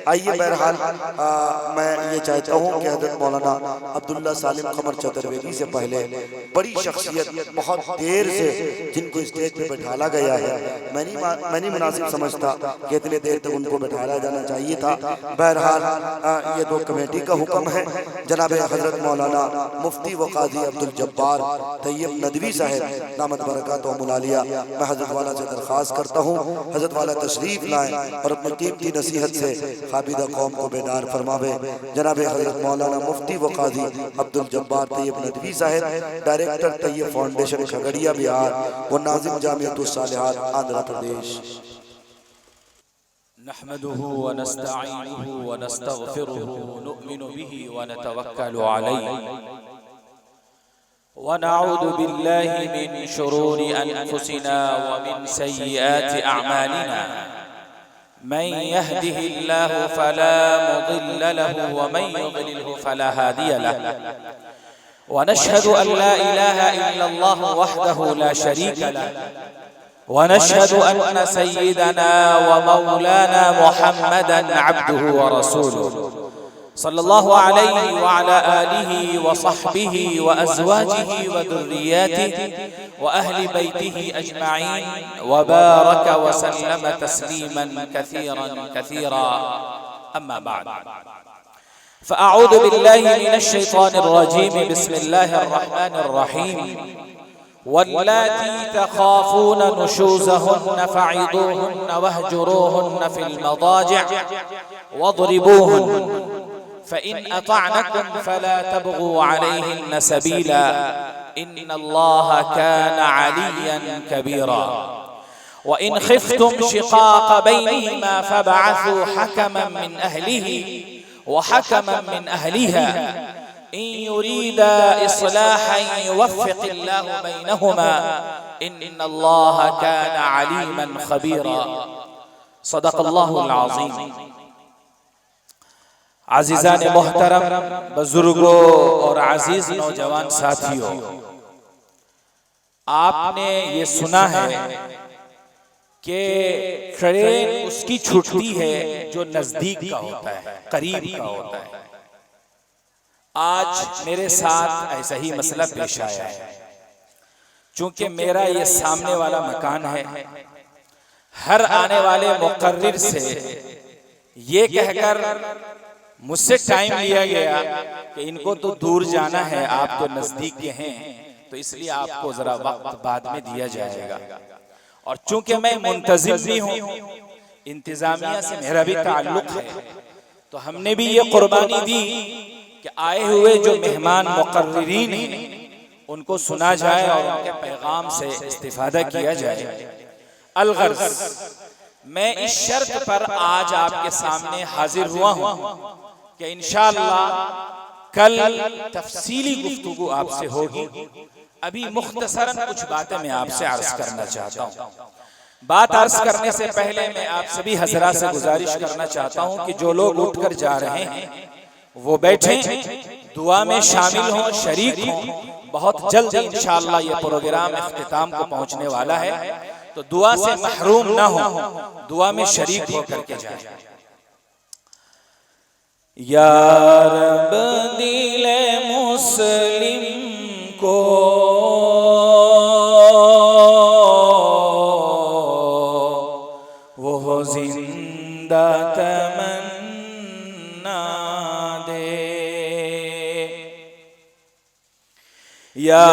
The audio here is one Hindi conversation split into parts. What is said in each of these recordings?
आइए बहरहाल मैं ये चाहता हूँ कि हज़रत मौलाना अब्दुल्ला सालिम कमर चतुर्वेदी से पहले बड़ी शख्सियत बहुत देर से जिनको स्टेज पे बैठाला गया है, मैं नहीं मुनासिब समझता कि इतने देर तक उनको बैठाया जाना चाहिए था। बहरहाल ये तो कमेटी का हुक्म है। जनाब हज़रत मौलाना मुफ्ती व काजी अब्दुल जब्बार तैयब नदवी साहब दामत बरकातुहुल मुलालिया, मैं हज़रत वाला से दरख्वास्त करता हूँ हज़रत वाला तशरीफ लाएं और अपनी कीमती नसीहत से खाबिदा कौम को बेदार फरमावे। जनाब हज़रत मौलाना मुफ्ती व काजी अब्दुल जब्बार तैयब नदवी साहब, डायरेक्टर तैयब फाउंडेशन खगड़िया बिहार व नाज़िम जामियतुस सालिहात आंध्र प्रदेश। नहमदुहु व नस्तईनुहु व नस्तगफिरुहु व नु'मिनु बिही व नतवक्कलु अलैहि व नऊज़ु बिल्लाहि मिन शुरूरि अनफुसिना व मिन सय्यिआति अअमालिना। मन यहदिहिल्लाहु फला मुदिल्ल लहु व मन युद्लिलहु फला हादिय लहु व नशहदु अन ला इलाहा इल्लल्लाहु वहदहु ला शरीका लहु व नशहदु अन्न सय्यिदना व मौलाना मुहम्मदन अब्दुहु व रसूलुहु सल्लल्लाहु अलैहि व अला आलिहि व सहबिहि व अज़वाजिहि व दुर्रिय्यतिहि व अहली बैतिहि अजमईन व बारक व सल्लम तस्लीमन कसीरन कसीरा। अम्मा बाद, फ़अऊज़ु बिल्लाहि मिनश शैतानिर रजीम, बिस्मिल्लाहिर रहमानिर रहीम। वल्लाती तखाफून नुशूज़हुन्न फ़अइदूहुन्न वहजुरूहुन्न फ़िल मदाजिअ वज़रिबूहुन्न फ़इन अतअनकुम फ़ला तबग़ू अलैहिन्न सबीला इन्नल्लाह कान अलिय्यन कबीरा। व इन ख़िफ़्तुम शिक़ाक़ बैनिहिमा फ़बअथू हकमन मिन अहलिही व हकमन मिन अहलिहा इन युरीदा इस्लाहन युवफ़्फ़िक़िल्लाहु बैनहुमा इन्नल्लाह कान अलीमन ख़बीरा। सदक़ल्लाहुल अज़ीम। अज़ीज़ान मोहतरम, बुजुर्गों और अजीज नौजवान साथियों, आपने ये सुना है कि ट्रेन उसकी छुट्टी है जो नजदीक का होता है, करीब का होता है। आज मेरे साथ ऐसा ही मसला पेश आया है। चूंकि मेरा ये सामने वाला मकान है, हर आने वाले मुकर्रिर से ये कहकर मुझसे टाइम लिया गया कि इनको तो दूर जाना है, आप तो नजदीक के हैं, तो इसलिए आपको जरा वक्त बाद में दिया जाएगा। और चूंकि मैं मुंतजिम भी हूँ, इंतजामिया से मेरा भी ताल्लुक है, तो हमने भी ये कुर्बानी दी कि आए हुए जो मेहमान मुकर्रिरीन हैं उनको सुना जाए और उनके पैगाम से इस्तिफादा किया जाए। अलगर्ज, मैं इस शर्त पर आज आपके सामने हाजिर हुआ हूँ कि इंशाअल्लाह कल तफसीली गुफ्तगू आपसे होगी। अभी मुख्तसरन कुछ बातें मैं आपसे अर्ज करना चाहता हूँ। बात अर्ज करने से पहले मैं आप सभी हजरात से गुजारिश करना चाहता हूँ कि जो लोग उठकर जा रहे हैं वो बैठें, दुआ में शामिल हों, शरीक हों। बहुत जल्द इंशाअल्लाह ये प्रोग्राम इख्तिताम को पहुंचने वाला है, तो दुआ से महरूम ना हो, दुआ में शरीक होकर के जाए। या रब दिले मुस्लिम को वो जिंदा तमन्ना दे। या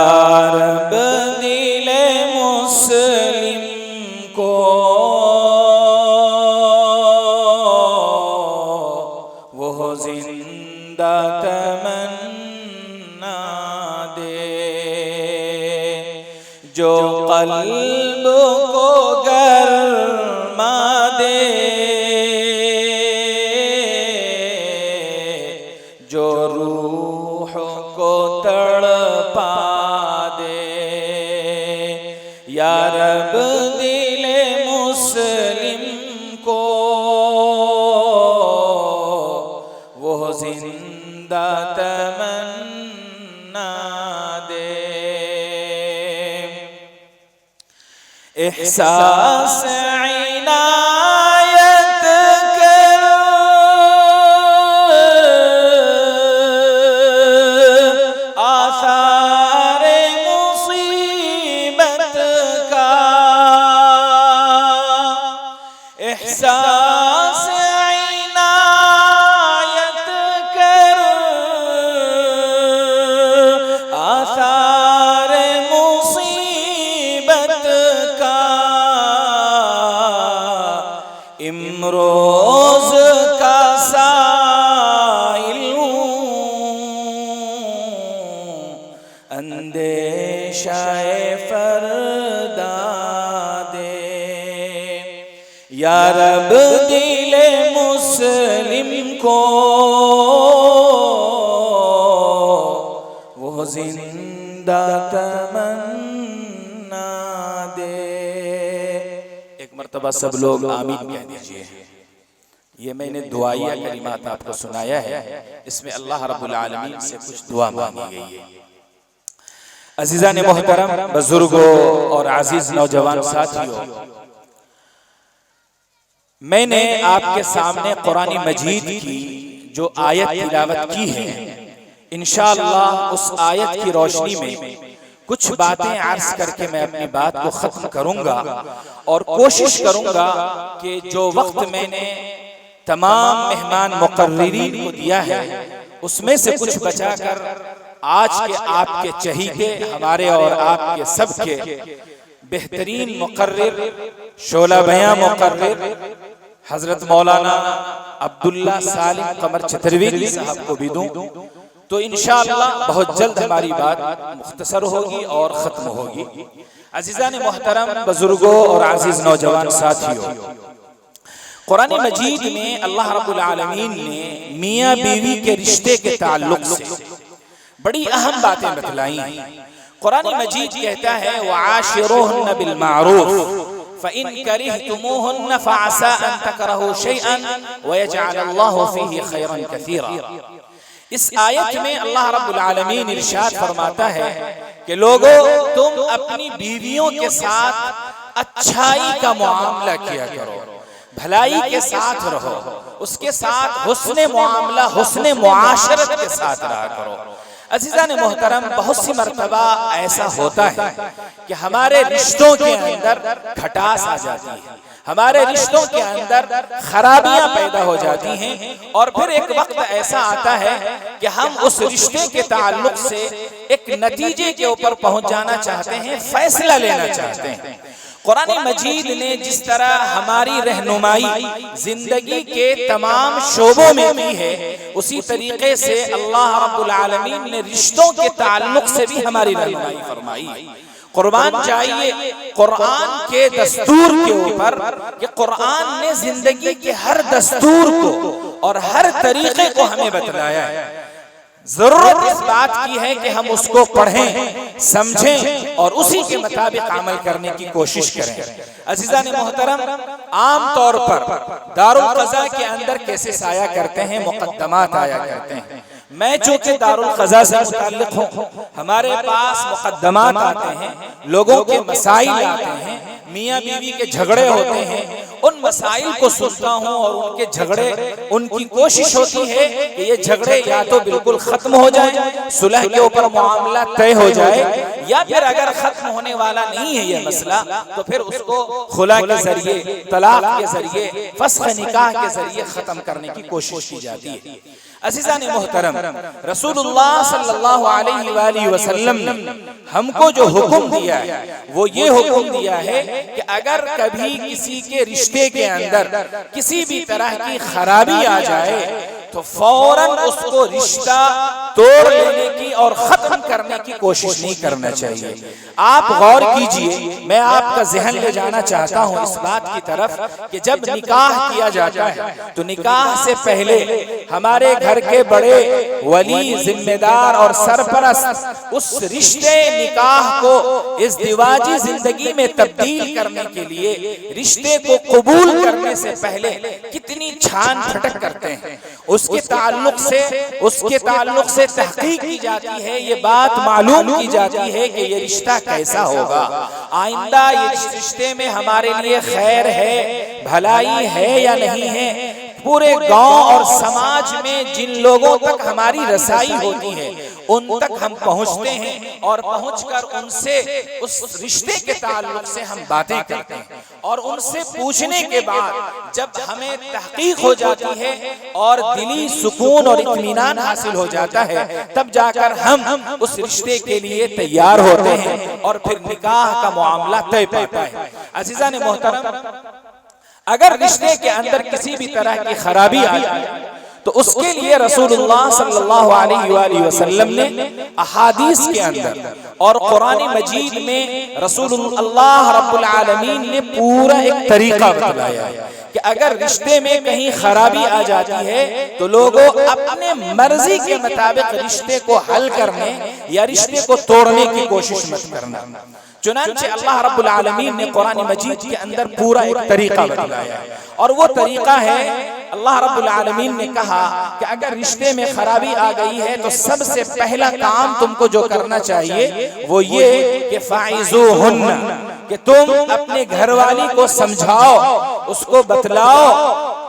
रब दिले मुस्लिम को वो जिंदा तमन्ना दे, जो कल्ब को गरमा दे, जो रूह को तड़पा दे। या रब दिले मुस्लिम को वो जिंदा तमन्ना दे। एहसास इनायत कर रब दिले मुस्लिम को वो जिंदा तमन्ना दे। एक मर्तबा सब लोग आमीन कह दीजिए। ये मैंने दुआया कलिमात आपको सुनाया है, इसमें अल्लाह रब्बुल आलमीन से कुछ दुआ मांगी गई है। अजीज़ान मोहतरम, बुजुर्गों और अजीज नौजवान साथियों, मैंने आपके सामने कुरान मजीद की जो आयत तिलावत की है, इंशाअल्लाह उस आयत की रोशनी में कुछ बातें अर्ज करके मैं अपनी बात को खत्म करूंगा और कोशिश करूंगा कि जो वक्त मैंने तमाम मेहमान मुकर्रिरीन को दिया है उसमें से कुछ बचाकर आज के आपके चहीते हमारे और आपके सबके बेहतरीन मुकर्रिर शोला बयां मुकर्रिर हजरत मौलाना अब्दुल्ला सालिम कमर चतुर्वेदी साहब को भी दूं तो इंशाअल्लाह बहुत जल्द हमारी बात मुख्तसर होगी और खत्म होगी। अजीज़ान मोहतरम, बुजुर्गों और अजीज नौजवान साथियों, कुरान मजीद में अल्लाह रब्बुल आलमीन ने मियाँ बीवी के रिश्ते के ताल्लुक से बड़ी अहम बातें बतलाई। कुरान मजीद कहता है वआशिरूहुन्ना बिल मारूफ फइन करिहतुमूहुन्ना फअसा अन तकरहू शैअन वयजअलल्लाहु फीही खैरन कसीरा। इस आयत में अल्लाह रब्बुल आलमीन इरशाद फरमाता है कि लोगों, तुम अपनी बीवियों के साथ अच्छाई का मुआमला किया करो, भलाई के साथ रहो, उसके साथ हुस्ने मुआमला हुस्ने मुआशरत के साथ रहा करो। अजीज़ान मोहतरम, बहुत सी मर्तबा ऐसा होता है कि हमारे रिश्तों के अंदर खटास आ जाती है, हमारे रिश्तों के अंदर खराबियां पैदा हो जाती हैं और फिर एक वक्त ऐसा आता है कि हम उस रिश्ते के ताल्लुक से एक नतीजे के ऊपर पहुंच जाना चाहते हैं, फैसला लेना चाहते हैं। कुरान मजीद ने जिस तरह हमारी रहनुमाई जिंदगी के तमाम शोबों में की है, उसी तरीके से अल्लाह रब्बुल आलमीन ने रिश्तों के ताल्लुक से भी हमारी रहनुमाई फरमाई। कुर्बान चाहिए कुरान के दस्तूर के ऊपर कि कुरान ने जिंदगी के हर दस्तूर को और हर तरीके को हमें बतलाया है। जरूरत इस बात की है कि हम उसको पढ़ें, समझें और उसी के मुताबिक अमल करने की कोशिश करें। अजीज़ान मोहतरम, आम तौर पर दारुल क़ज़ा के अंदर केसेस आया करते हैं, मुक़द्दमात आया करते हैं। मैं चूंकि दारुल क़ज़ा से मुताल्लिक़ हूँ, हमारे पास मुक़द्दमात आते हैं, लोगों के मसाइल आते हैं, मियाँ बीवी के झगड़े होते हैं, उन मसाइल को सुनता हूँ और उनके झगड़े, उनकी कोशिश होती है कि ये झगड़े या तो बिल्कुल खत्म हो जाए, सुलह के ऊपर मामला तय हो जाए, या फिर अगर खत्म होने वाला नहीं है ये मसला तो फिर उसको खुला के जरिए, तलाक के जरिए, फस्ख़ निकाह के जरिए खत्म करने की कोशिश की जाती है। अज़ीज़ान मोहतरम, रसूलुल्लाह सल्लल्लाहु अलैहि वसल्लम ने हमको जो हुक्म दिया है वो ये हुक्म दिया है कि अगर कभी किसी के रिश्ते के अंदर किसी भी तरह की खराबी आ जाए तो फौरन उसको रिश्ता तोड़ लेने की और खत्म करने की कोशिश नहीं करना चाहिए। आप गौर कीजिए, मैं आपका ज़हन ले जाना चाहता हूँ इस बात की तरफ कि जब निकाह किया जाता है तो निकाह से पहले हमारे घर के बड़े वली, जिम्मेदार और सरपरस्त उस रिश्ते निकाह को इस दिवाजी जिंदगी में तब्दील करने के लिए, रिश्ते को कबूल करने से पहले कितनी छान फटक करते हैं, उसके ताल्लुक से तहकीक की जाती है, ये बात मालूम की जाती है कि ये रिश्ता कैसा होगा, आइंदा ये रिश्ते में हमारे लिए खैर है, भलाई है या नहीं है। पूरे गांव और समाज में जिन लोगों तक हमारी रसाई होती है उन तक हम पहुंचते हैं और पहुंचकर उनसे उस रिश्ते के ताल्लुक से हम बातें करते हैं और उनसे पूछने के बाद जब हमें तहकीक हो जाती है और दिली सुकून और इत्मीनान हासिल हो जाता है तब जाकर हम उस रिश्ते के लिए तैयार होते हैं और फिर निकाह का मामला तय पाता है। अज़ीज़ान मोहतरम, अगर रिश्ते के अंदर किसी भी तरह की खराबी आ जाए तो उसके लिए रसूलुल्लाह सल्लल्लाहु अलैहि वसल्लम ने अहादीस के अंदर और कुरान मजीद में रसूलुल्लाह रब्बुल आलमीन ने पूरा एक तरीका बताया है कि अगर रिश्ते में कहीं खराबी आ जाती है तो लोगों अपने मर्जी के मुताबिक रिश्ते को हल करने या रिश्ते को तोड़ने की कोशिश मत करना। चुनांचे अल्लाह रब्बुल आलमीन ने कुरान मजीद के अंदर पूरा एक तरीका बताया और वो तरीका है, अल्लाह रब्बुल आलमीन ने कहा कि अगर रिश्ते में खराबी आ गई है तो सबसे पहला काम तुमको जो करना चाहिए वो ये कि फाइज़ूहुन्ना, कि तुम अपने घरवाली को समझाओ, उसको बतलाओ,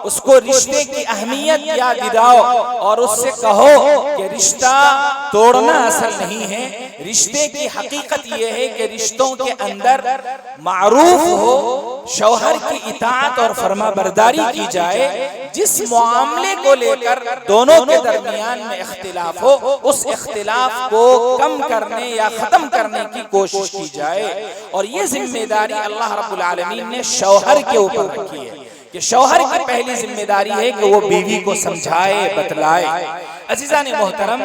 उसको रिश्ते की अहमियत याद दिलाओ और उससे कहो कि रिश्ता तोड़ना असल नहीं है, रिश्ते की हकीकत यह है कि रिश्तों के अंदर मारूफ हो, शौहर की इताअत और फरमाबरदारी की जाए, जिस मामले को लेकर दोनों के दरमियान में इख्तिलाफ हो उस इख्तिलाफ को कम करने या खत्म करने की कोशिश की जाए। और ये जिम्मेदारी अल्लाह रब्बुल आलमीन ने शौहर के ऊपर रखी है कि शौहर की पहली जिम्मेदारी है कि वो बीवी को समझाए, बतलाए। अजीज़ान मोहतरम,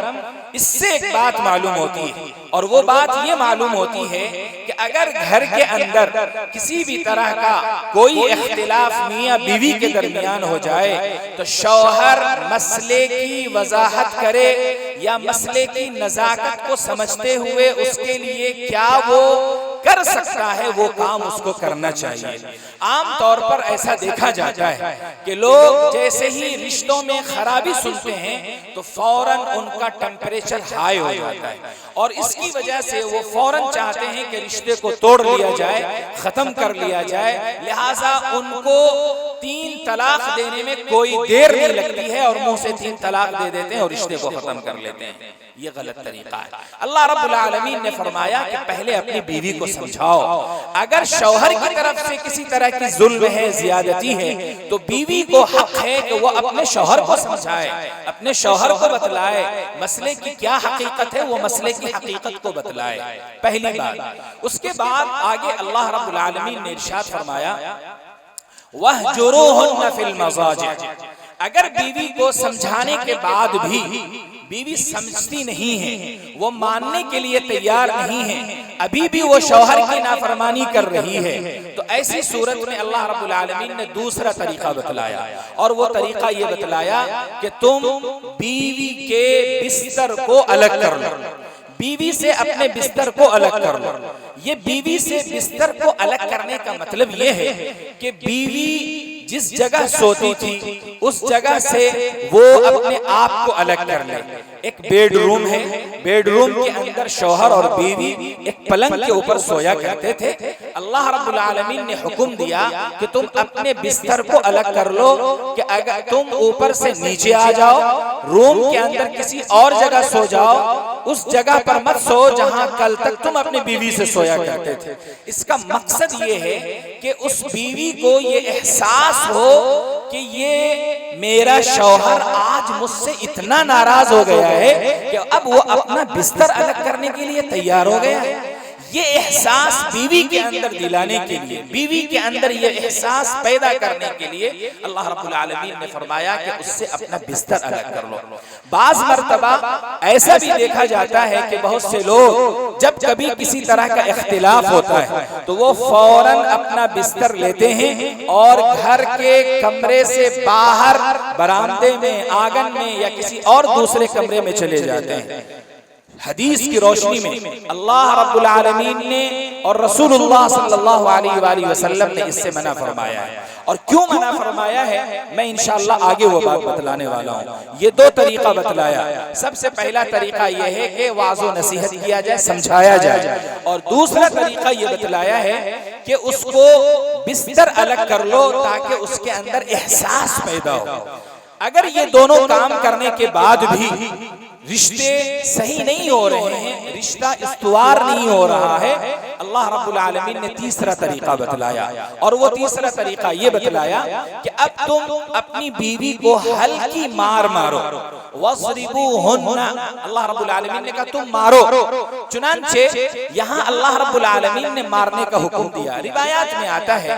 इससे एक बात मालूम होती है और वो बात ये मालूम होती है कि अगर घर के अंदर किसी भी तरह का कोई इख्तिलाफ मियां बीवी के दरमियान हो जाए तो शौहर मसले की वजाहत करे या मसले की नजाकत को समझते हुए उसके लिए क्या वो कर सकता है वो काम उसको करना चाहिए। आम तौर पर ऐसा देखा जाता है कि लोग जैसे ही रिश्तों में खराबी सुनते हैं तो फौरन उनका टेम्परेचर हाई हो जाता है और इसकी वजह से वो फौरन चाहते हैं कि रिश्ते को तोड़ लिया जाए, खत्म कर लिया जाए। लिहाजा उनको 3 तलाक देने में कोई देर नहीं लगती है और मुंह से 3 तलाक दे देते हैं और रिश्ते को खत्म कर लेते हैं। ये गलत तरीका है। अल्लाह रब्बुल आलमीन ने फरमाया कि पहले अपनी बीवी को समझाओ। अगर शौहर की तरफ से किसी तरह की जुल्म है, ज्यादती है, तो बीवी को हक है कि वो अपने शौहर को समझाए, अपने शौहर को बतलाए, मसले की क्या हकीकत है वो मसले की हकीकत को बतलाए, पहली बात। उसके बाद आगे अल्लाह रब्बुल आलमीन ने इरशाद फरमाया वहजुरूहुन्ना फिल मज़ाजिअ। अगर बीवी को समझाने के बाद भी बीवी समझती नहीं है, वो मानने के लिए तैयार नहीं है, अभी भी वो शौहर की नाफरमानी कर रही है, तो ऐसी सूरत में अल्लाह रब्बुल आलमीन ने दूसरा तरीका बतलाया और वो तरीका ये बतलाया कि तुम बीवी के बिस्तर को अलग कर लो, बीवी से अपने बिस्तर को अलग कर लो। ये बीवी से बिस्तर को अलग करने का मतलब ये है कि बीवी जिस जगह सोती थी उस जगह से वो अपने आप को अलग कर ले। एक बेडरूम है, बेडरूम के अंदर शौहर और बीवी एक पलंग के ऊपर सोया करते थे। अल्लाह रब्बुल आलमीन ने हुक्म दिया कि तुम अपने बिस्तर को अलग कर लो, कि अगर तुम ऊपर से नीचे आ जाओ, रूम के अंदर किसी और जगह सो जाओ, उस जगह पर मत सो जहां कल तक तुम अपनी बीवी से सोया करते थे। इसका मकसद ये है कि उस बीवी को ये एहसास हो कि ये मेरा शौहर आज मुझसे इतना नाराज हो गया है कि अब वो अपना बिस्तर अलग करने के लिए तैयार हो गया है। ये एहसास बीवी के अंदर दिलाने के लिए, बीवी के अंदर ये एहसास पैदा करने के लिए अल्लाह रब्बुल आलमीन ने फरमाया कि उससे अपना बिस्तर अलग कर लो। बाज़ मर्तबा ऐसा भी देखा जाता है कि बहुत से लोग जब कभी किसी तरह का इख्तिलाफ होता है तो वो फौरन अपना बिस्तर लेते हैं और घर के कमरे से बाहर बरामदे में, आंगन में या किसी और दूसरे कमरे में चले जाते हैं। हदीस की रोशनी में अल्लाह रब्बुल आलमीन ने और रसूलुल्लाह सल्लल्लाहु अलैहि वसल्लम ने इससे मना फरमाया है। और क्यों मना फरमाया है मैं इंशाअल्लाह आगे वो बात बतलाने वाला हूँ। ये 2 तरीका बतलाया। सबसे पहला तरीका यह है कि वाज़ो नसीहत किया जाए, समझाया जाए, और दूसरा तरीका ये बतलाया है कि उसको बिस्तर अलग कर लो ताकि उसके अंदर एहसास पैदा हो। अगर ये दोनों काम करने के बाद भी रिश्ते सही नहीं हो रहे हैं, रिश्ता इस्तवार नहीं हो रहा है, अल्लाह रब्बुल आलमीन ने तीसरा तरीका बतलाया और वो तीसरा तरीका ये बतलाया कि अब तुम अपनी बीवी को हल्की मार मारो, वज़रिबूहुन्ना, अल्लाह रब्बुल आलमीन ने कहा तुम मारो। चुनांचे यहाँ अल्लाह रब्बुल आलमीन ने मारने का हुक्म दिया। रिवायात में आता है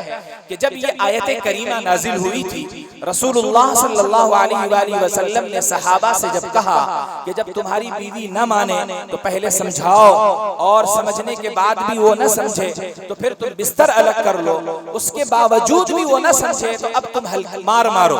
कि जब ये आयत करीमा नाजिल हुई थी, रसूलुल्लाह सल्लल्लाहु अलैहि वसल्लम ने सहाबा से जब कहा कि जब तुम्हारी बीवी न माने तो पहले समझाओ, और समझने के बाद भी वो न समझे तो फिर तुम बिस्तर अलग कर लो, उसके बावजूद भी वो न समझे तो अब तुम मार मारो।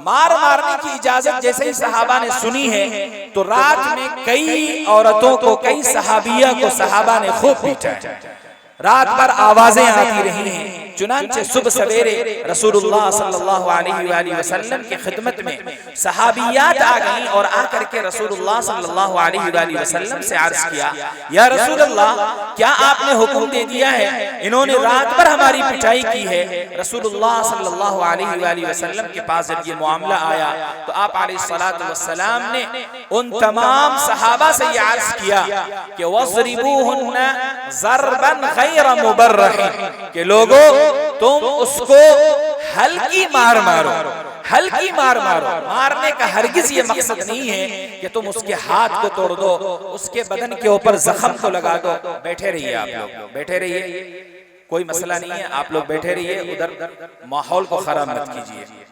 मारने की इजाजत जैसे ही सहाबा ने सुनी है तो रात में कई औरतों को, कई सहाबिया को सहाबा ने खूब पीटा है। रात भर आवाजें आती रही हैं। चुनांचे सुबह सवेरे रसूलुल्लाह सल्लल्लाहु अलैहि वसल्लम की खिदमत में सहाबियात आ गईं और आकर के रसूलुल्लाह सल्लल्लाहु अलैहि वसल्लम से अर्ज किया, या रसूलुल्लाह, क्या आपने हुक्म दे दिया है? इन्होंने रात भर हमारी पिटाई की है। रसूलुल्लाह सल्लल्लाहु अलैहि वसल्लम के पास जब ये मामला आया तो आप अलैहिस्सलातु वस्सलाम ने उन तमाम सहाबा से ये अर्ज किया कि वज़रिबूहुन्ना ज़रबन गैर मुबर्रहिन, के लोगों तुम उसको हल्की मार मारो, हल्की मार मारो। मारने का हरगिज ये मकसद नहीं है कि तुम उसके हाथ को तोड़ दो, उसके बदन के ऊपर जख्म को लगा दो। बैठे रहिए आप लोग, बैठे रहिए, कोई मसला नहीं है, आप लोग बैठे रहिए, उधर माहौल को खराब मत कीजिए।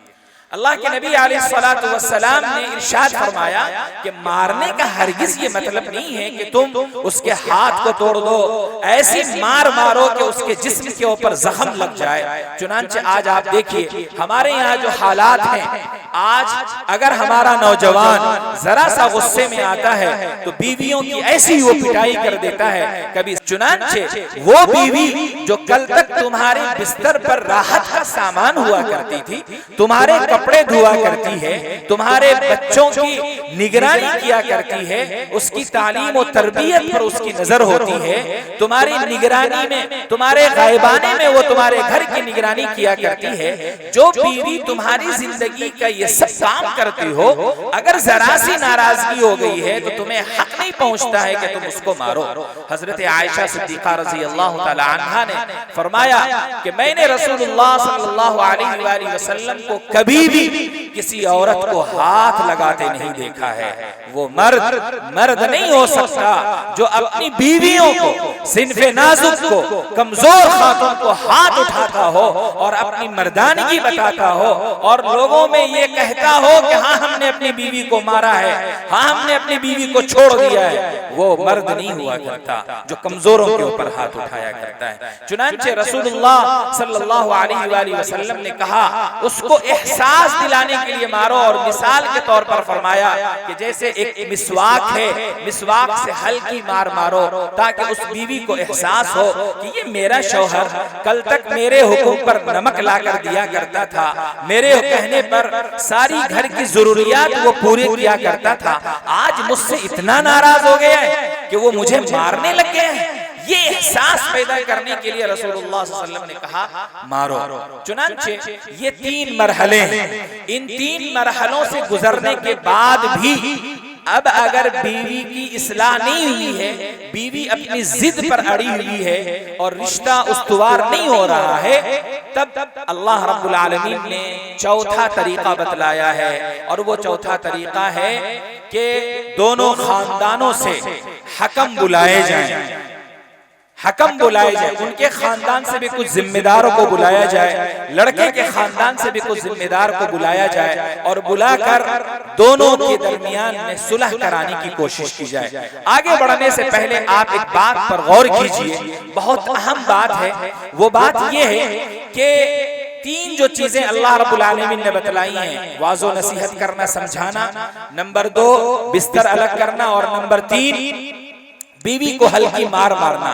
अल्लाह के नबी अलैहिस्सलातु वस्सलाम ने इरशाद फरमाया कि मारने का हरगिज ये मतलब नहीं है कि तुम उसके हाथ को तोड़ दो, ऐसी मार मारो कि उसके जिस्म के ऊपर जख्म लग जाए। चुनांचे आज आप देखिए हमारे यहाँ जो हालात हैं, आज अगर हमारा नौजवान जरा सा गुस्से में आता है तो बीवियों की ऐसी वो पिटाई कर देता है कभी। चुनांचे वो बीवी जो कल तक तुम्हारे बिस्तर पर राहत का सामान हुआ करती थी, तुम्हारे कपड़े धुआ करती है, तुम्हारे बच्चों की निगरानी किया करती है, उसकी तालीम और तरबियत पर उसकी नजर होती है, तुम्हारी निगरानी में, तुम्हारे गायबाने में वो तुम्हारे घर की निगरानी किया करती है, जो बीवी तुम्हारी जिंदगी का ये सब काम करती हो, अगर जरा सी नाराजगी हो गई है तो तुम्हें हक नहीं पहुंचता है कि तुम उसको मारो। हजरत आयशा सिद्दीका रज़ी अल्लाह तआला अन्हा ने फरमाया कि मैंने रसूलुल्लाह सल्लल्लाहु अलैहि वसल्लम को कभी भी किसी औरत को हाथ लगाते नहीं देखा है। वो मर्द नहीं हो सकता जो अपनी बीवियों को, सिनफे नाजुक को, कमजोर खातून को हाथ उठाता हो और अपनी मर्दानगी बताता हो और लोगों में ये कहता हो कि हाँ हमने अपनी बीवी को मारा है, हाँ हमने अपनी बीवी को छोड़ दिया है। वो मर्द नहीं हुआ करता जो कमजोरों के ऊपर हाथ उठाया करता है। चुनांचे रसूलुल्लाह सल्लल्लाहु अलैहि वसल्लम ने कहा उसको एहसास दिलाने के लिए मारो, और मिसाल के तौर पर फरमाया कि जैसे एक मिसवाक है, मिसवाक से हल्की मार मारो ताकि उस बीवी को एहसास हो कि ये मेरा शौहर कल तक मेरे हुक्म पर नमक लाकर दिया करता था, मेरे कहने पर सारी घर की जरूरियात वो पूरी किया करता था, आज मुझसे इतना नाराज हो गया है कि वो मुझे मारने लग गया है। ये एहसास पैदा करने के लिए रसूलुल्लाह सल्लल्लाहु अलैहि वसल्लम ने कहा मारो। चुनांचे ये 3 मरहले हैं, इन 3 मरहलों से गुजरने के बाद भी अब अगर बीवी की इस्लाह नहीं हुई है, बीवी अपनी जिद पर अड़ी हुई है और रिश्ता उस्तवार नहीं हो रहा है, तब अल्लाह रब्बुल आलमीन ने चौथा तरीका बतलाया है, और वो चौथा तरीका है कि दोनों खानदानों से हकम बुलाए जाएं, हकम बुलाए जाए, उनके खानदान से भी कुछ जिम्मेदारों को बुलाया जाए, लड़के के खानदान से भी कुछ जिम्मेदार को बुलाया जाए और बुलाकर दोनों के दरमियान में सुलह कराने की कोशिश की जाए। आगे बढ़ने से पहले आप एक बात पर गौर कीजिए, बहुत अहम बात है। वो बात ये है कि 3 जो चीजें अल्लाह रब्बुल आलमीन ने बतलाई हैं, वाज़ो नसीहत करना, समझाना, नंबर 2 बिस्तर अलग करना, और नंबर 3 बीवी को हल्की मार मारना।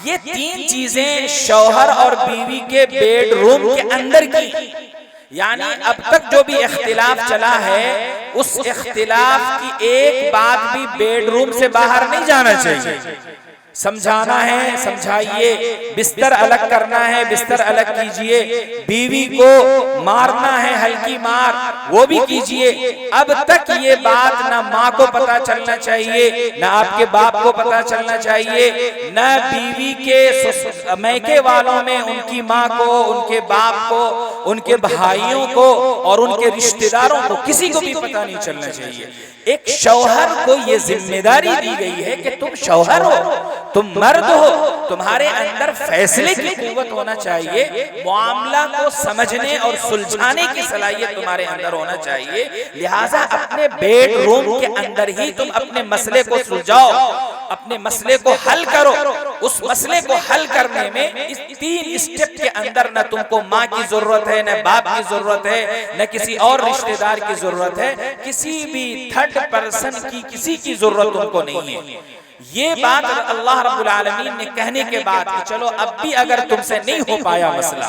ये 3 चीजें शौहर और बीवी के बेडरूम के अंदर की, यानी अब तक जो भी इख्तिलाफ चला है उस इख्तिलाफ की एक बात भी बेडरूम से बाहर नहीं जाना चाहिए। समझाना है समझाइए, बिस्तर अलग करना है बिस्तर अलग कीजिए, बीवी को मारना है हल्की मार वो भी कीजिए। अब तक ये बात ना माँ को पता चलना चाहिए, ना आपके बाप को पता चलना चाहिए, न बीवी के मैके वालों में उनकी माँ को, उनके बाप को, उनके भाइयों को और उनके रिश्तेदारों को, किसी को भी पता नहीं चलना चाहिए। एक शौहर को ये जिम्मेदारी दी गई है कि तुम शौहर हो, तुम मर्द हो, तुम्हारे अंदर फैसले की कुव्वत होना चाहिए, मामला को समझने और सुलझाने की सलाहियत तुम्हारे अंदर होना चाहिए। लिहाजा अपने बेडरूम के अंदर ही तुम अपने मसले को सुलझाओ, अपने मसले को हल करो। उस मसले को हल करने में इस 3 स्टेप के अंदर न तुमको माँ की जरूरत है, न बाप की जरूरत है, न किसी और रिश्तेदार की जरूरत है, किसी भी थर्ड पर्सन की किसी की जरूरत तुमको नहीं है। ये बात अल्लाह रब्बुल आलमीन ने कहने के बाद कि चलो अब भी अगर तुमसे नहीं हो पाया मसला,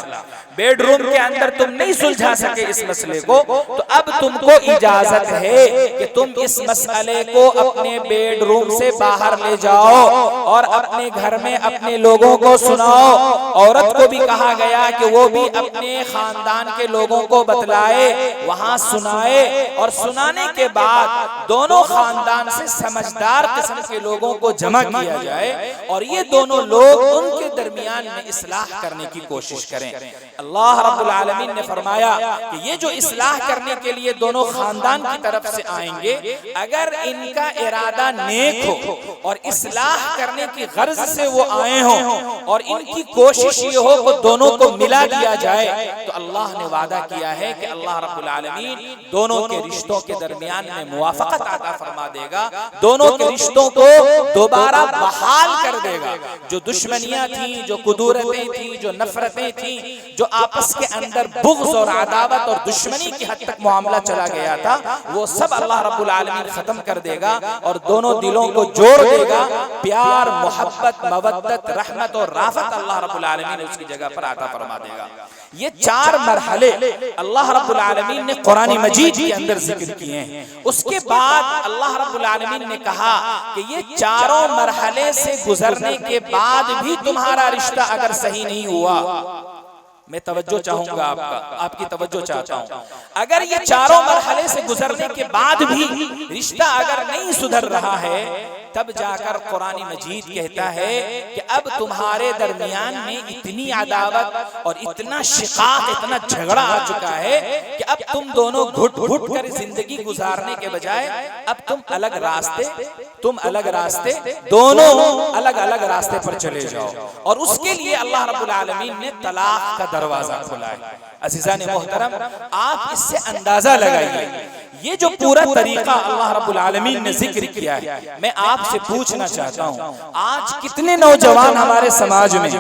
बेडरूम के अंदर तुम नहीं सुलझा सके इस मसले को, तो अब तुमको इजाजत है कि तुम इस मसले को अपने बेडरूम से बाहर ले जाओ और अपने घर में अपने लोगों को सुनाओ। औरत को भी कहा गया कि वो भी अपने खानदान के लोगों को बतलाए, वहां सुनाए, और सुनाने के बाद दोनों खानदान से समझदार किस्म के लोगों को जमा किया जाए और ये दोनों लोग उनके दरमियान में इस्लाह करने की कोशिश करें। अल्लाह रब्बुल आलमीन ने फरमाया कि ये जो इस्लाह करने के लिए दोनों खानदान की तरफ से आएंगे, अगर इनका इरादा नेक हो और इस्लाह करने की गर्ज से वो आए हों और इनकी कोशिश ये हो कि दोनों को मिला दिया जाए, तो अल्लाह ने वादा किया है कि अल्लाह रब्बुल आलमीन दोनों के रिश्तों के दरमियान में मुवाफकत अता फरमा देगा, दोनों के रिश्तों को दोबारा बहाल कर देगा। जो दुश्मनियां थी, जो कुदूरतें थी, जो नफरतें थी, जो आपस के अंदर बुग़्ज़ और अदावत और दुश्मनी की हद तक मामला चला गया था, वो सब अल्लाह रब्बुल आलमीन खत्म कर देगा और दोनों दिलों को जोड़ देगा। प्यार, मोहब्बत, मवद्दत, रहमत और राफत अल्लाह रब्बुल आलमीन उसकी जगह पर अता फरमा देगा। ये 4 मरहले अल्लाह रब्बुल आलमीन ने कुरान मजीद के अंदर जिक्र किए हैं। उसके बाद अल्लाह रब्बुल आलमीन ने कहा कि ये चारों मरहले से गुजरने के बाद भी तुम्हारा रिश्ता अगर सही नहीं हुआ, मैं तवज्जो चाहूंगा आपकी तवज्जो चाहता हूं, अगर ये चारों मरहले से गुजरने के बाद भी रिश्ता अगर नहीं सुधर रहा है, तब जाकर कुरान मजीद कहता है कि अब तुम्हारे दरमियान में इतनी अदावत और इतना शिकाक, इतना झगड़ा आ चुका है कि अब तुम दोनों घुट घुट कर जिंदगी गुजारने के बजाय अब तुम अलग रास्ते दोनों अलग अलग रास्ते पर चले जाओ। और उसके लिए अल्लाह रब्बुल आलमीन ने तलाक का दरवाजा खोला है। अज़ीज़ान मोहतरम, आप इससे अंदाजा लगाइए, ये जो पूरा तरीका अल्लाह रब्बुल आलमीन ने जिक्र किया है, मैं आपसे पूछना चाहता हूँ, आज कितने नौजवान हमारे समाज में,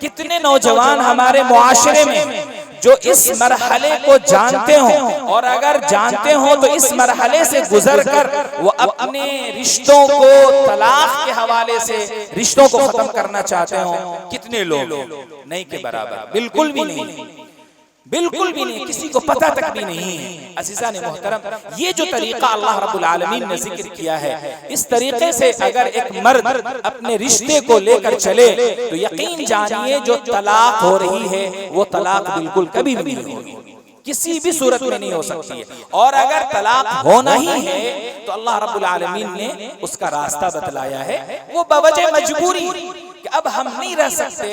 कितने नौजवान हमारे मुआशरे में जो इस मरहले को जानते हो, और अगर जानते हो तो इस मरहले से गुजर कर वो अपने रिश्तों को तलाक के हवाले से रिश्तों को खत्म करना चाहते हो? कितने लोग? नहीं के बराबर, बिल्कुल भी नहीं, बिल्कुल भी नहीं, किसी को पता तक भी नहीं है। अज़ीज़ान मोहतरम, ये जो तरीका अल्लाह रब्बुल आलमीन ने जिक्र किया है, इस तरीके से अगर एक मर्द अपने रिश्ते को लेकर चले तो यकीन जानिए जो तलाक हो रही है वो तलाक बिल्कुल कभी भी नहीं होगी, किसी भी सूरत में नहीं हो सकती है। और अगर तलाक होना ही है तो अल्लाह रब्बुल आलमीन ने उसका रास्ता बतलाया है, वो बवजह मजबूरी कि अब हम नहीं रह सकते,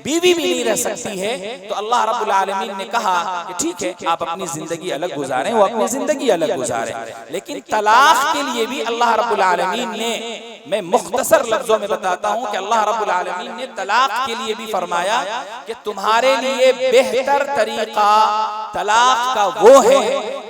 बीवी भी नहीं रह सकती है, तो अल्लाह रब्बुल आलमीन ने कहा कि ठीक है आप अपनी जिंदगी अलग गुजारें, वो अपनी जिंदगी अलग गुजारें। लेकिन तलाक के लिए भी अल्लाह रब्बुल आलमीन ने, मैं मुख्तसर लफ्जों में बताता हूं कि अल्लाह रब्बुल आलमीन ने तलाक के लिए भी फरमाया कि तुम्हारे लिए बेहतर तरीका तलाक का वो है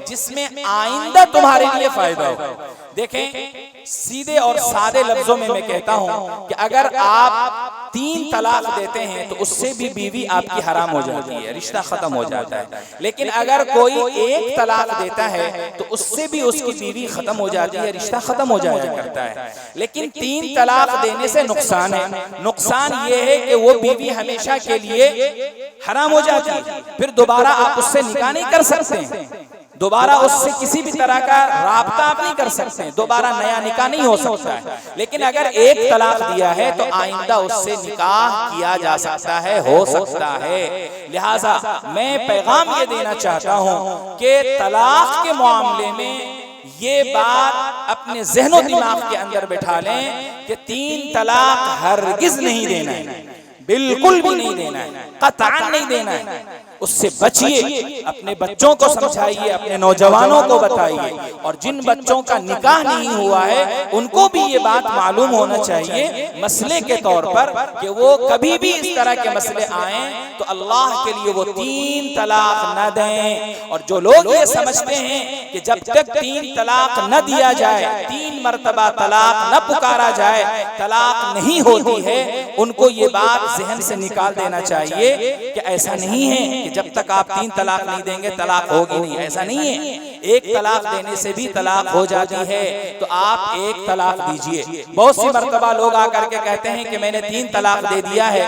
जिसमें आइंदा तुम्हारे लिए फायदा हो। देखें, सीधे और सादे लफ्जों में मैं कहता हूं कि अगर आप 3 तलाक देते हैं तो उससे भी बीवी आपकी हराम हो जाती है, रिश्ता खत्म हो जाता है। लेकिन अगर कोई 1 तलाक देता है तो उससे भी उसकी बीवी खत्म हो जाती है, रिश्ता खत्म हो जाया करता है। लेकिन 3 तलाक देने से नुकसान है, नुकसान ये है कि वो बीवी हमेशा के लिए हराम हो जाती है, फिर दोबारा आप उससे निकाह नहीं कर सकते, दोबारा उससे किसी भी तरह का राब्ता आप नहीं कर सकते, दोबारा नया निकाह नहीं हो सकता है। लेकिन अगर एक तलाक दिया है तो आइंदा उससे निकाह किया जा सकता है, हो सकता है। लिहाजा मैं पैगाम ये देना चाहता हूँ कि तलाक के मामले में ये बात अपने ज़हनो दिमाग के अंदर बैठा लें कि 3 तलाक हरगिज नहीं देना है, बिल्कुल भी नहीं देना है, कतई नहीं देना है। उससे बचिए, अपने बच्चों को समझाइए, अपने नौजवानों को बताइए, और जिन बच्चों का निकाह नहीं हुआ है उनको भी ये बात मालूम होना चाहिए मसले के तौर पर कि वो कभी भी इस तरह के मसले आए तो अल्लाह के लिए वो 3 तलाक न दें। और जो लोग ये समझते हैं कि जब तक 3 तलाक न दिया जाए, 3 मरतबा तलाक न पुकारा जाए, तलाक नहीं होती है, उनको ये बात ज़हन से निकाल देना चाहिए कि ऐसा नहीं है कि जब तक आप 3 तलाक नहीं देंगे तलाक होगी नहीं, ऐसा नहीं है। एक तलाक देने से भी तलाक हो जाती है, तो आप एक तलाक दीजिए। बहुत सी मर्तबा लोग आकर के कहते हैं कि मैंने 3 तलाक दे दिया है,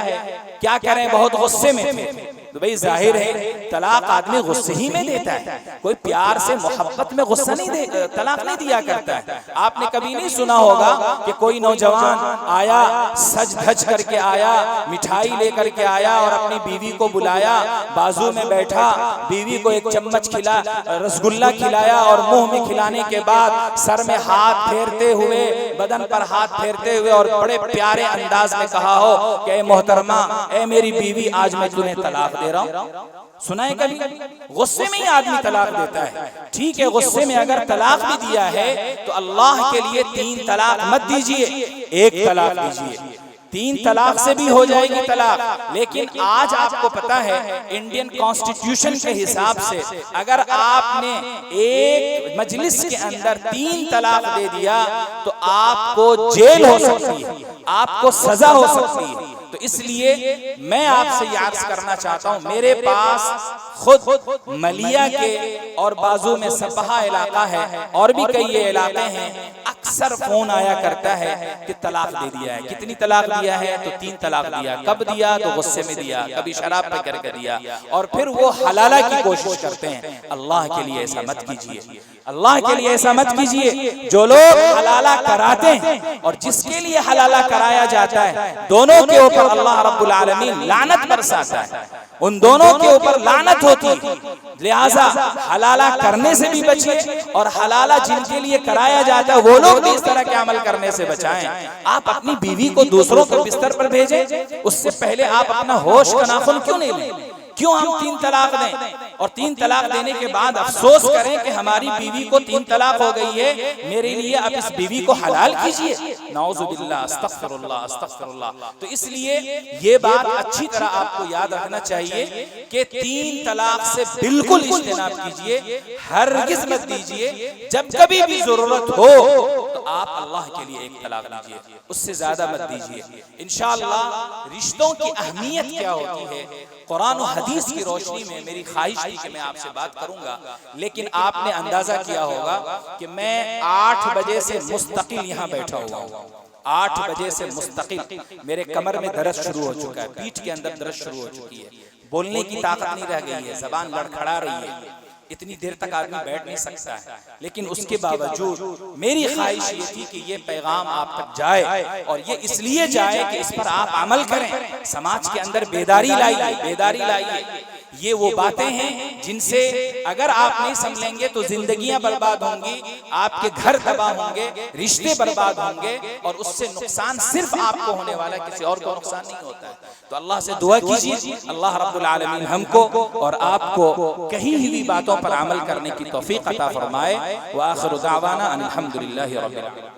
क्या करें, बहुत गुस्से में थे। तो भाई जाहिर है तलाक आदमी गुस्से ही में देता है, कोई प्यार से मोहब्बत में गुस्सा नहीं दे, तलाक नहीं दिया करता है। आपने कभी नहीं सुना होगा कि कोई नौजवान आया, सज धज करके आया, मिठाई लेकर के आया और अपनी बीवी को बुलाया, बाजू में बैठा, बीवी को एक चम्मच रसगुल्ला खिलाया और मुंह में खिलाने के बाद सर में हाथ फेरते हुए, बदन पर हाथ फेरते हुए और बड़े प्यारे अंदाज में कहा हो कि ए मोहतरमा, ए मेरी बीवी, आज मैं तुम्हें तलाक दे रहा हूं। सुना है कभी? गुस्से में ही आदमी तलाक देता है। ठीक है, गुस्से में अगर तलाक भी दिया है तो अल्लाह के लिए 3 तलाक मत दीजिए, एक तलाक दीजिए। 3 तलाक से भी हो जाएगी तलाक। लेकिन आज आपको पता है इंडियन कॉन्स्टिट्यूशन के हिसाब से अगर आपने एक मजलिस के अंदर 3 तलाक दे दिया तो आपको जेल हो सकती है, आपको सजा हो सकती है। तो इसलिए मैं आपसे ये अर्ज करना चाहता हूँ, मेरे पास खुद मलिया के और बाजू में सपहा इलाका है और भी कई इलाके हैं, अक्सर फोन आया करता है कि तलाक दे दिया है। कितनी तलाक दिया है? तो 3 तलाक दिया। कब दिया? तो गुस्से में दिया, कभी शराब पे करके दिया, और फिर वो हलाला की कोशिश करते हैं। अल्लाह के लिए ऐसा मत कीजिए, अल्लाह के लिए ऐसा मत कीजिए। जो लोग हलाला कराते हैं और जिसके लिए हलाला कराया जाता है, दोनों के ऊपर अल्लाह रब्बुल आलमीन लानत बरसाता है, उन दोनों के ऊपर लानत होती है। लिहाजा हलाला करने से भी बचिए, और हलाला जिनके लिए कराया जाता है वो लोग भी इस तरह के अमल करने से बचाएं। आप अपनी बीवी को दूसरों के बिस्तर पर भेजें, उससे पहले आप अपना होश का नाखून क्यों नहीं लें? क्यों हम 3 तलाक दें और 3 तलाक देने के बाद अफसोस करें कि हमारी बीवी को 3 तलाक हो गई है, मेरे लिए अब इस बीवी को हलाल कीजिए। नाउजुबिल्लाह, अस्तगफिरुल्लाह, अस्तगफिरुल्लाह। तो इसलिए ये बात अच्छी तरह आपको याद रखना चाहिए कि 3 तलाक से बिल्कुल इज्तिनाब कीजिए, हरगिज मत दीजिए। जब कभी भी जरूरत हो तो आप अल्लाह के लिए एक तलाक दीजिए, उससे ज्यादा मत दीजिए। इंशाअल्लाह रिश्तों की अहमियत क्या होती है कुरान और हदीस की रोशनी में मेरी ख्वाहिश थी कि मैं आपसे बात करूंगा, लेकिन आपने अंदाजा किया होगा कि मैं 8 बजे से मुस्तकिल यहाँ बैठा हुआ हूँ। 8 बजे से मुस्तकिल मेरे कमर में दर्द शुरू हो चुका है, पीठ के अंदर दर्द शुरू हो चुकी है, बोलने की ताकत नहीं रह गई है, जबान लड़खड़ा रही है। इतनी देर तक आदमी बैठ नहीं सकता है, लेकिन उसके बावजूद मेरी ख्वाहिश ये थी कि ये पैगाम आप तक जाए, और ये इसलिए जाए कि इस पर आप अमल करें, समाज के अंदर बेदारी लाइए, बेदारी लाइए। ये वो बातें हैं जिनसे अगर आप नहीं संभलेंगे तो जिंदगियां बर्बाद होंगी, आपके घर तबाह होंगे, रिश्ते बर्बाद होंगे, और उससे नुकसान सिर्फ आपको होने वाला, किसी और को नुकसान नहीं होता है। तो अल्लाह से दुआ कीजिए, अल्लाह रब्बुल आलमीन हमको और आपको कही हुई बातों पर अमल करने की तौफीक अता फरमाए। व आखिरु दावाना अनिल हम्दुलिल्लाहि रब्बिल आलमीन।